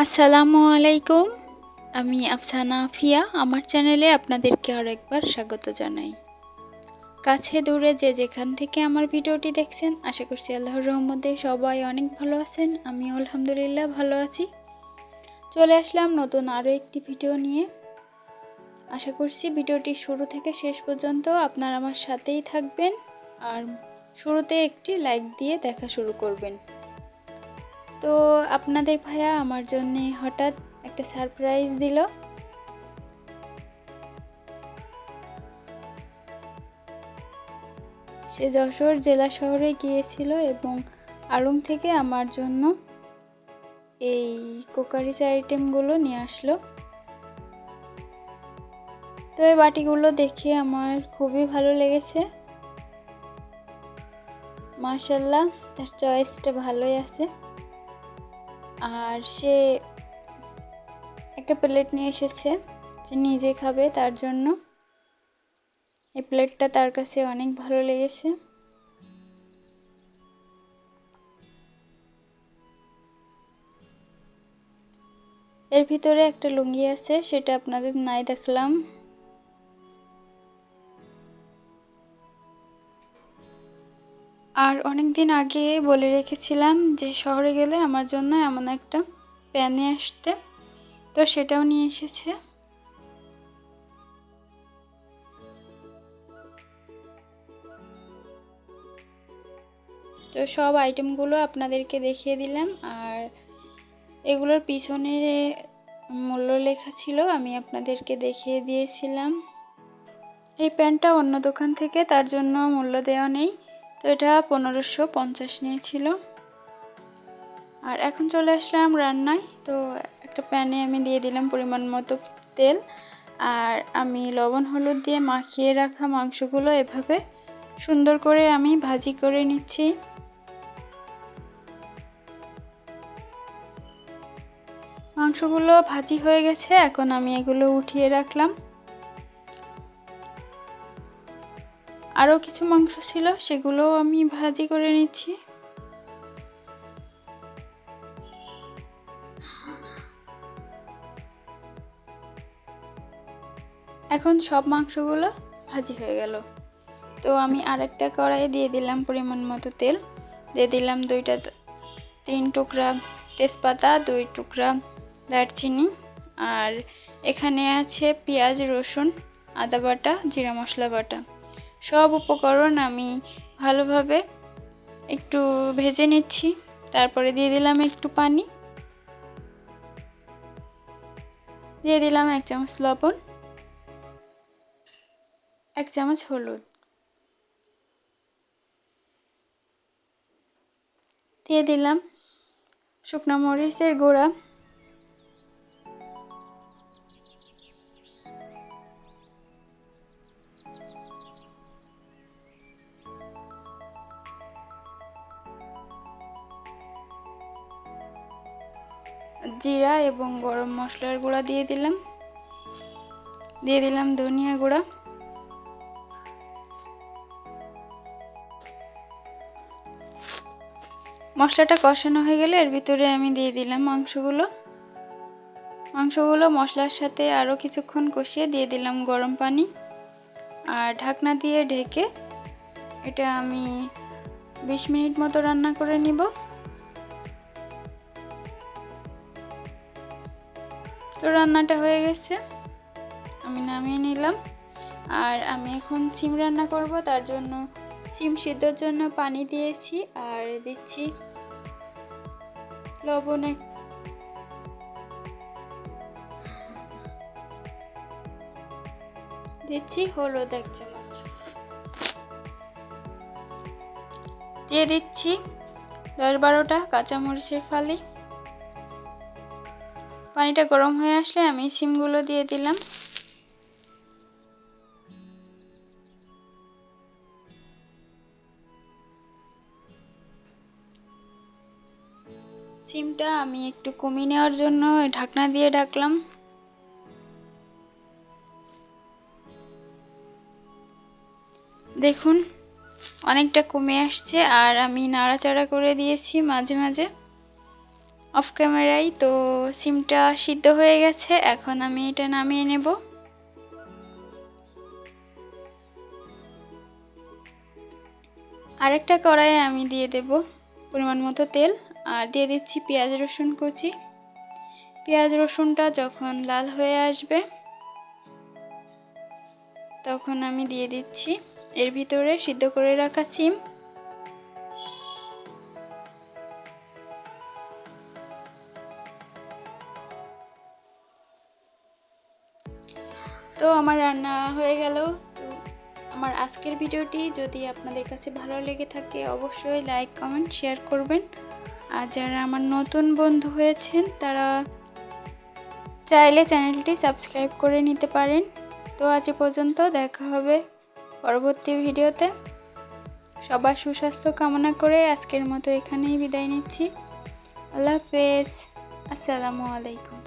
আসসালামু আলাইকুম। আমি আফসানা আফিয়া। আমার চ্যানেলে আপনাদেরকে আরও একবার স্বাগত জানাই। কাছে দূরে যে যেখান থেকে আমার ভিডিওটি দেখছেন, আশা করছি আল্লাহর রহমতে সবাই অনেক ভালো আছেন। আমিও আলহামদুলিল্লাহ ভালো আছি। চলে আসলাম নতুন আরও একটি ভিডিও নিয়ে। আশা করছি ভিডিওটি শুরু থেকে শেষ পর্যন্ত আপনারা আমার সাথেই থাকবেন আর শুরুতে একটি লাইক দিয়ে দেখা শুরু করবেন। তো আপনাদের ভাইয়া আমার জন্য হঠাৎ একটা সারপ্রাইজ দিল। সে যশোর জেলা শহরে গিয়েছিল এবং আড়ং থেকে আমার জন্য এই কুকারিজ আইটেমগুলো নিয়ে আসলো। তো এই বাটিগুলো দেখে আমার খুবই ভালো লেগেছে। মাশাআল্লাহ, তার চয়েসটা ভালোই আছে। আর সে একটা প্লেট নিয়ে এসেছে, সে নিজে খাবে, তার জন্য এই প্লেটটা তার কাছে অনেক ভালো লেগেছে। এর ভিতরে একটা লুঙ্গি আছে, সেটা আপনাদের নাই দেখলাম। আর অনেকদিন আগে বলে রেখেছিলাম যে শহরে গেলে আমার জন্য এমন একটা প্যান নিয়ে আসতে, তো সেটাও নিয়ে এসেছে। তো সব আইটেমগুলো আপনাদেরকে দেখিয়ে দিলাম। আর এগুলোর পিছনে মূল্য লেখা ছিল, আমি আপনাদেরকে দেখিয়ে দিয়েছিলাম। এই প্যানটা অন্য দোকান থেকে, তার জন্য মূল্য দেওয়া নেই। তো এটা 1550 নিয়েছিল। আর এখন চলে আসলাম রান্নায়। তো একটা প্যানে আমি দিয়ে দিলাম পরিমাণ মতো তেল, আর আমি লবণ হলুদ দিয়ে মাখিয়ে রাখা মাংসগুলো এভাবে সুন্দর করে আমি ভাজি করে নিচ্ছি। মাংসগুলো ভাজি হয়ে গেছে, এখন আমি এগুলো উঠিয়ে রাখলাম। আরও কিছু মাংস ছিল, সেগুলো আমি ভাজি করে নিচ্ছি। এখন সব মাংসগুলো ভাজি হয়ে গেল। তো আমি আরেকটা কড়াইয়ে দিয়ে দিলাম পরিমাণ মতো তেল, দিয়ে দিলাম 3 টুকরা তেজপাতা, 2 টুকরা দারচিনি, আর এখানে আছে পেঁয়াজ, রসুন, আদা বাটা, জিরা মশলা বাটা। সব উপকরণ আমি ভালোভাবে একটু ভেজে নিচ্ছি। তারপরে দিয়ে দিলাম একটু পানি, দিয়ে দিলাম 1 চামচ লবণ, 1 চামচ হলুদ, দিয়ে দিলাম শুকনো মরিচের গুঁড়া, জিরা এবং গরম মশলার গুঁড়া দিয়ে দিলাম, দিয়ে দিলাম ধনিয়া গুঁড়া। মশলাটা কষানো হয়ে গেলে এর ভিতরে আমি দিয়ে দিলাম মাংসগুলো মশলার সাথে আরও কিছুক্ষণ কষিয়ে দিয়ে দিলাম গরম পানি, আর ঢাকনা দিয়ে ঢেকে এটা আমি 20 মিনিট মতো রান্না করে নিব। তো রান্নাটা হয়ে গেছে, আমি নামিয়ে নিলাম। আর আমি এখন সিম রান্না করব, তার জন্য সিম সিদ্ধর জন্য পানি দিয়েছি, আর দিচ্ছি লবণ, দিচ্ছি হলুদ 1 চামচ, দিয়ে দিচ্ছি 10-12টা কাঁচামরিচের ফালি। পানিটা গরম হয়ে আসলে আমি সিমগুলো দিয়ে দিলাম। সিমটা আমি একটু কমিয়ে নেওয়ার জন্য ঢাকনা দিয়ে ঢাকলাম। দেখুন অনেকটা কমে আসছে, আর আমি নাড়াচাড়া করে দিয়েছি মাঝে মাঝে। অফ ক্যামেরায়। তো সিমটা সিদ্ধ হয়ে গেছে, এখন আমি এটা নামিয়ে নেব। আরেকটা কড়াইয়ে আমি দিয়ে দেব পরিমাণ মতো তেল, আর দিয়ে দিচ্ছি পেঁয়াজ রসুন কুচি। পেঁয়াজ রসুনটা যখন লাল হয়ে আসবে তখন আমি দিয়ে দিচ্ছি এর ভিতরে সিদ্ধ করে রাখা সিম। তো আমার রান্না হয়ে গেল। তো আমার আজকের ভিডিওটি যদি আপনাদের কাছে ভালো লেগে থাকে অবশ্যই লাইক কমেন্ট শেয়ার করবেন। আর যারা আমার নতুন বন্ধু হয়েছেন তারা চাইলে চ্যানেলটি সাবস্ক্রাইব করে নিতে পারেন। তো আজ পর্যন্ত, দেখা হবে পরবর্তী ভিডিওতে। সবার সুস্বাস্থ্য কামনা করে আজকের মতো এখানেই বিদায় নিচ্ছি। আল্লাহ হাফেজ। আসসালামু আলাইকুম।